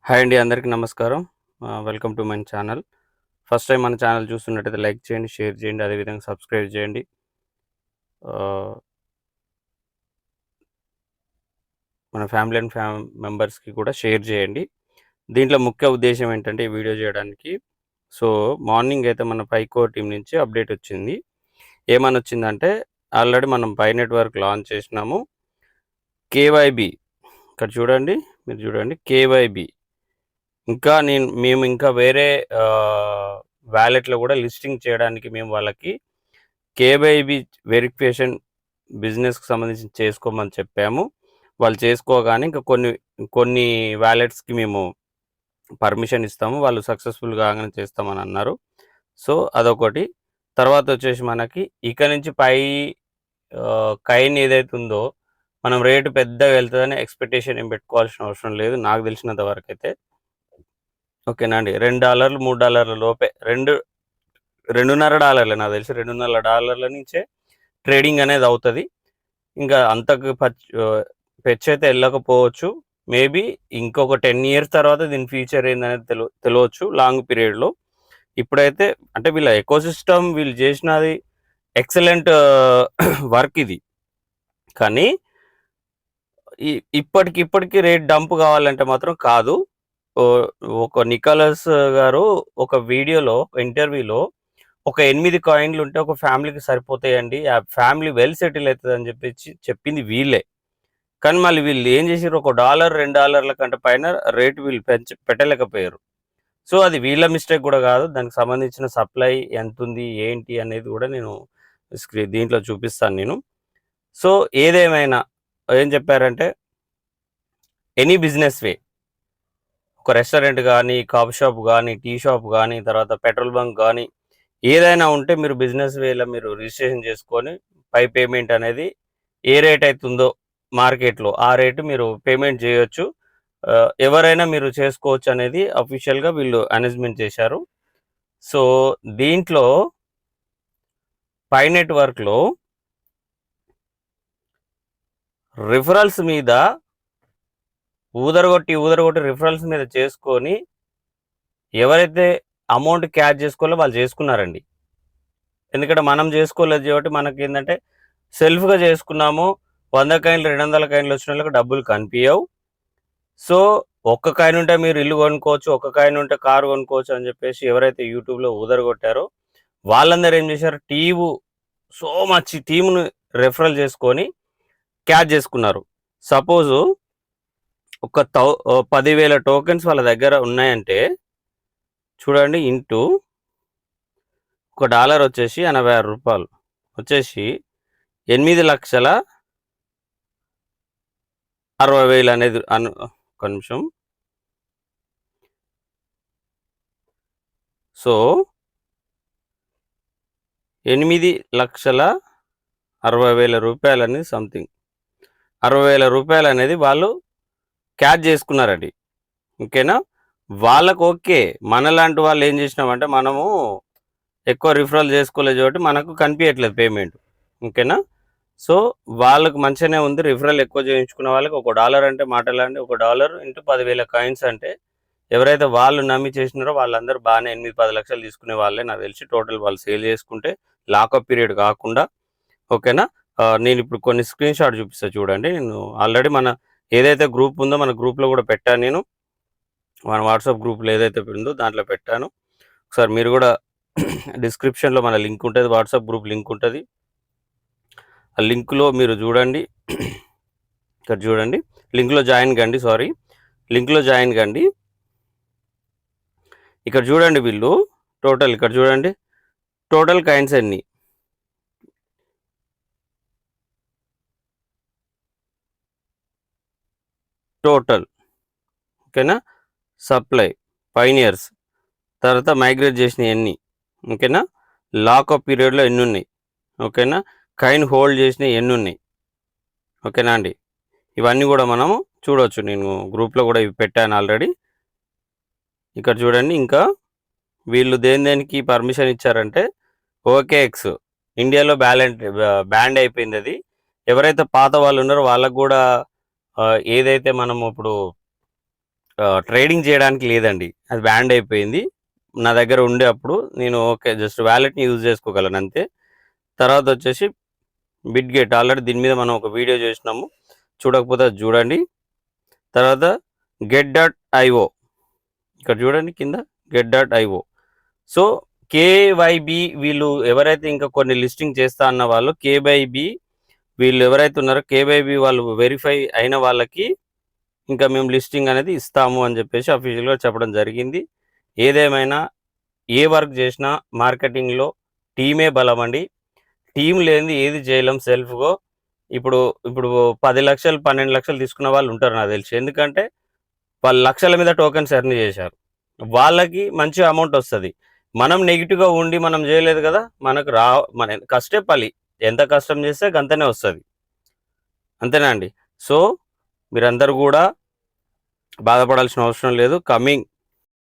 Hi అండి, అందరికీ నమస్కారం. Welcome to my channel. First time మన ఛానల్ చూస్తున్నట్టయితే లైక్ చేయండి, షేర్ చేయండి, అదేవిధంగా సబ్స్క్రైబ్ చేయండి. ఆహ్, మన ఫ్యామిలీ అండ్ మెంబర్స్‌కి కూడా షేర్ చేయండి. దీంట్లో ముఖ్య ఉద్దేశ్యం ఏంటంటే ఈ వీడియో చేయడానికి. సో, మార్నింగ్ అయితే మన పైకో టీమ్ నుంచి అప్డేట్ వచ్చింది. ఏమనొచ్చిందంటే ఆల్రెడీ మనం పై నెట్వర్క్ లాంచ్ చేసినాము. కేవైబీ ఇక్కడ చూడండి, మీరు చూడండి కేవైబీ. మేము ఇంకా వేరే వాలెట్‌లో కూడా లిస్టింగ్ చేయడానికి మేము వాళ్ళకి కేవైబీ వెరిఫికేషన్ బిజినెస్‌కి సంబంధించి చేసుకోమని చెప్పాము. వాళ్ళు చేసుకోగానే ఇంకా కొన్ని కొన్ని వాలెట్స్‌కి మేము పర్మిషన్ ఇస్తాము. వాళ్ళు సక్సెస్‌ఫుల్ కాగానే చేస్తామని అన్నారు. సో, అదొకటి. తర్వాత వచ్చేసి మనకి ఇక నుంచి కైన్ ఏదైతే ఉందో మనం రేటు పెద్దగా వెళ్తదని ఎక్స్‌పెక్టేషన్ ఏం పెట్టుకోవాల్సిన అవసరం లేదు నాకు తెలిసినంత వరకైతే. ఓకేనా అండి. $2, $3 లోపే 2.5 నాకు తెలిసి $2.5 నుంచే ట్రేడింగ్ అనేది అవుతది. ఇంకా అంతకు పెచ్చయితే ఎళ్ళకపోవచ్చు. మేబీ ఇంకొక 10 ఇయర్స్ తర్వాత దీని ఫ్యూచర్ ఏందనేది తెలవచ్చు లాంగ్ పీరియడ్‌లో. ఇప్పుడైతే అంటే వీళ్ళ ఎకోసిస్టమ్ వీళ్ళు చేసినది ఎక్సలెంట్ వర్క్ ఇది. కానీ ఇప్పటికి రేట్ డంప్ కావాలంటే మాత్రం కాదు. ఒక నికోలస్ గారు ఒక వీడియోలో, ఒక ఇంటర్వ్యూలో ఒక 8 కాయిన్‌లుంటే ఒక ఫ్యామిలీకి సరిపోతాయండి. ఆ ఫ్యామిలీ వెల్ సెటిల్ అయితదని చెప్పింది వీళ్ళే. కానీ మళ్ళీ వీళ్ళు ఏం చేసిర్రు, ఒక $1, $2 కంటే పైన రేట్ వీళ్ళు పెట్టలేకపోయారు. సో, అది వీళ్ళ మిస్టేక్ గూడా గాదు. దానికి సంబంధించిన సప్లై ఎంతుంది, ఏంటి అనేది గూడా నేను దీంట్లో చూపిస్తాను నేను. సో, ఏదేమైనా ఏం చెప్పారంటే ఎనీ బిజినెస్ వే, ఒక రెస్టారెంట్ గానీ, కాఫీ షాప్ గానీ, టీ షాప్ గానీ, తర్వాత పెట్రోల్ బంక్ గానీ, ఏదైనా ఉంటే మీరు బిజినెస్ వేలో మీరు రిజిస్ట్రేషన్ చేసుకొని పేమెంట్ అనేది ఏ రేట్ అయితుందో మార్కెట్‌లో ఆ రేటు మీరు పేమెంట్ చేయొచ్చు. ఎవరైనా మీరు చేసుకోవచ్చు అనేది అఫీషియల్‌గా వీళ్ళు అనౌన్స్‌మెంట్ చేశారు. సో, దీంట్లో పై నెట్‌వర్క్‌లో రిఫరల్స్ మీద ఊదరగొట్టి రిఫరల్స్ మీద చేసుకొని ఎవరైతే అమౌంట్ క్యాచ్ చేసుకోవాలో వాళ్ళు చేసుకున్నారండి. ఎందుకంటే మనం చేసుకోలేదు కాబట్టి మనకేందంటే సెల్ఫ్‌గా చేసుకున్నాము. 100 కాయిన్‌లు, 200 కాయిన్‌లు వచ్చినోళ్ళకి డబ్బులు కనిపియవు. సో, ఒక్క కాయిన్ ఉంటే మీరు ఇల్లు కొనుక్కోవచ్చు, ఒక్క కాయిన్ ఉంటే కారు కొనుక్కోవచ్చు అని చెప్పేసి ఎవరైతే యూట్యూబ్‌లో ఊదరగొట్టారో వాళ్ళందరూ ఏం చేశారు, సో మచ్ టీమ్‌ని రెఫరల్ చేసుకొని క్యాచ్ చేసుకున్నారు. సపోజు ఒక 10,000 టోకెన్స్ వాళ్ళ దగ్గర ఉన్నాయంటే చూడండి, ఇంటూ ఒక డాలర్ వచ్చేసి రూ. 86 వచ్చేసి 8,60,000 అనేది ఒక్క నిమిషం. సో, 8,60,000 రూపాయలనేది సంథింగ్ 60,000 అనేది వాళ్ళు క్యాచ్ చేసుకున్నారండి. ఓకేనా? వాళ్ళకు ఓకే. మనలాంటి వాళ్ళు ఏం చేసినామంటే మనము ఎక్కువ రిఫరల్ చేసుకోలేదు కాబట్టి మనకు కనిపియట్లేదు పేమెంట్. ఓకేనా? సో, వాళ్ళకి మంచిగానే ఉంది. రిఫరల్ ఎక్కువ చేయించుకున్న వాళ్ళకి ఒక డాలర్ అంటే మాటలండి. ఒక డాలర్ ఇంటూ 10,000 కాయిన్స్ అంటే ఎవరైతే వాళ్ళు నమ్మి చేసినారో వాళ్ళందరూ బాగానే 8, 10 లక్షలు తీసుకునే వాళ్ళే నాకు తెలిసి. టోటల్ వాళ్ళు సేల్ చేసుకుంటే లాకప్ పీరియడ్ కాకుండా. ఓకేనా? నేను ఇప్పుడు కొన్ని స్క్రీన్ షాట్ చూపిస్తా చూడండి. నేను ఆల్రెడీ ఏదైతే గ్రూప్ ఉందో మన గ్రూప్‌లో కూడా పెట్టాను నేను. మన వాట్సాప్ గ్రూప్‌లో ఏదైతే ఉందో దాంట్లో పెట్టాను. ఒకసారి మీరు కూడా డిస్క్రిప్షన్‌లో మన లింక్ ఉంటది. వాట్సాప్ గ్రూప్ లింక్ ఉంటది. ఆ లింక్‌లో మీరు చూడండి. ఇక్కడ చూడండి. లింక్‌లో జాయిన్ కండి. లింక్‌లో జాయిన్ కండి. ఇక్కడ చూడండి, వీళ్ళు టోటల్ ఇక్కడ చూడండి. టోటల్ కాయిన్స్ ఎన్ని? టోటల్. ఓకేనా? సప్లై, పైనియర్స్, తర్వాత మైగ్రేట్ చేసినవి ఎన్ని? ఓకేనా? లాకప్ పీరియడ్‌లో ఎన్నున్నాయి? ఓకేనా? కాయిన్ హోల్డ్ చేసినవి ఎన్నున్నాయి? ఓకేనా అండి? ఇవన్నీ కూడా మనము చూడొచ్చు. నేను గ్రూప్‌లో కూడా ఇవి పెట్టాను ఆల్రెడీ. ఇక్కడ చూడండి. ఇంకా వీళ్ళు దేనికి పర్మిషన్ ఇచ్చారంటే ఓకేఎక్స్ ఇండియాలో బ్యాన్ అయిపోయింది అది. ఎవరైతే పాత వాళ్ళు ఉన్నారో వాళ్ళకు కూడా ఏదైతే మనం ఇప్పుడు ట్రేడింగ్ చేయడానికి లేదండి. అది బ్యాన్ అయిపోయింది. నా దగ్గర ఉండే అప్పుడు నేను ఓకే జస్ట్ వాలెట్‌ని యూజ్ చేసుకోగలను అంతే. తర్వాత వచ్చేసి బిట్‌గెట్ ఆల్రెడీ దీని మీద మనం ఒక వీడియో చేసినాము. చూడకపోతే అది చూడండి. తర్వాత get.io ఇక్కడ చూడండి కింద get.io. సో కేవైబీ వీళ్ళు ఎవరైతే ఇంకా కొన్ని లిస్టింగ్ చేస్తా అన్న వాళ్ళు కేవైబీ వీళ్ళు ఎవరైతే ఉన్నారో కేవైబీ వాళ్ళు వెరిఫై అయిన వాళ్ళకి ఇంకా మేము లిస్టింగ్ అనేది ఇస్తాము అని చెప్పేసి అఫీషియల్‌గా చెప్పడం జరిగింది. ఏదేమైనా ఏ వర్క్ చేసినా మార్కెటింగ్‌లో టీమే బలమండి. టీమ్ లేనిది ఏది చేయలేం సెల్ఫ్‌గో. ఇప్పుడు ఇప్పుడు 10,00,000, 12,00,000 తీసుకున్న వాళ్ళు ఉంటారు నాకు తెలిసి. ఎందుకంటే వాళ్ళు లక్షల మీద టోకెన్స్ ఎర్న్ చేశారు. వాళ్ళకి మంచి అమౌంట్ వస్తది. మనం నెగెటివ్‌గా ఉండి మనం చేయలేదు కదా! మనకు మన కష్టే ఫలి. ఎంత కష్టం చేస్తే గంతనే వస్తది. అంతేనా అండి? సో, మీరందరూ గూడా బాధపడాల్సిన అవసరం లేదు. కమింగ్